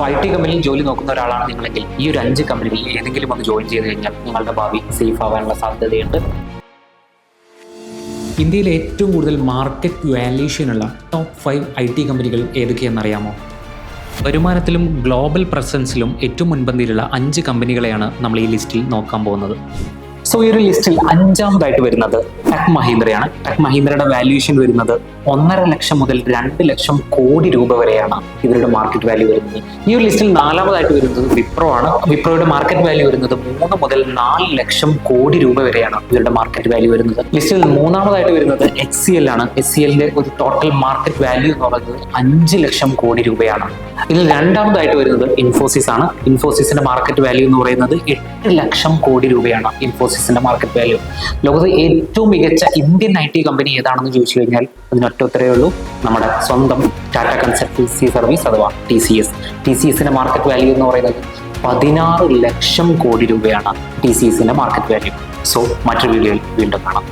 IT കമ്പനിയിൽ ജോലി നോക്കുന്ന ഒരാളാണ് നിങ്ങളെങ്കിൽ ഈ ഒരു 5 കമ്പനിയിൽ ഏതെങ്കിലും ഒന്ന് ജോയിൻ ചെയ്ത് കഴിഞ്ഞാൽ നിങ്ങളുടെ ഭാവി സേഫ് ആവാനുള്ള സാധ്യതയുണ്ട്. ഇന്ത്യയിലെ ഏറ്റവും കൂടുതൽ മാർക്കറ്റ് വാല്യൂഷനുള്ള ടോപ്പ് 5 IT കമ്പനികൾ ഏതൊക്കെയെന്നറിയാമോ? വരുമാനത്തിലും ഗ്ലോബൽ പ്രസൻസിലും ഏറ്റവും മുൻപന്തിയിലുള്ള 5 കമ്പനികളെയാണ് നമ്മൾ ഈ ലിസ്റ്റിൽ നോക്കാൻ പോകുന്നത്. ഈ ഒരു ലിസ്റ്റിൽ 5ാമതായിട്ട് വരുന്നത് ടെക് മഹീന്ദ്രയാണ്. ടെക് മഹീന്ദ്രയുടെ വാല്യൂഷൻ വരുന്നത് 1.5 ലക്ഷം മുതൽ 2 ലക്ഷം കോടി രൂപ വരെയാണ് ഇവരുടെ മാർക്കറ്റ് വാല്യൂ വരുന്നത്. ഈ ഒരു ലിസ്റ്റിൽ 4ാമതായിട്ട് വരുന്നത് വിപ്രോ ആണ്. വിപ്രോയുടെ മാർക്കറ്റ് വാല്യൂ വരുന്നത് 3 മുതൽ 4 ലക്ഷം കോടി രൂപ വരെയാണ് ഇവരുടെ മാർക്കറ്റ് വാല്യൂ വരുന്നത്. ലിസ്റ്റിൽ 3ാമതായിട്ട് വരുന്നത് HCL ആണ്. HCLന്റെ ഒരു ടോട്ടൽ മാർക്കറ്റ് വാല്യൂ എന്ന് പറയുന്നത് 5 ലക്ഷം കോടി രൂപയാണ്. ഇതിൽ 2ാമതായിട്ട് വരുന്നത് ഇൻഫോസിസ് ആണ്. ഇൻഫോസിസിന്റെ മാർക്കറ്റ് വാല്യൂ എന്ന് പറയുന്നത് 8 ലക്ഷം കോടി രൂപയാണ് ഇൻഫോസിസിന്റെ മാർക്കറ്റ് വാല്യൂ. ലോകത്ത് ഏറ്റവും മികച്ച ഇന്ത്യൻ IT കമ്പനി ഏതാണെന്ന് ചോദിച്ചു കഴിഞ്ഞാൽ അതിനൊറ്റ ഉത്തരവേ ഉള്ളൂ, നമ്മുടെ സ്വന്തം ടാറ്റ കൺസൾട്ടൻസി സർവീസ് അഥവാ TCS. TCSന്റെ മാർക്കറ്റ് വാല്യൂ എന്ന് പറയുന്നത് 16 ലക്ഷം കോടി രൂപയാണ് TCSന്റെ മാർക്കറ്റ് വാല്യൂ. മറ്റൊരു വീഡിയോയിൽ വീണ്ടും കാണാം.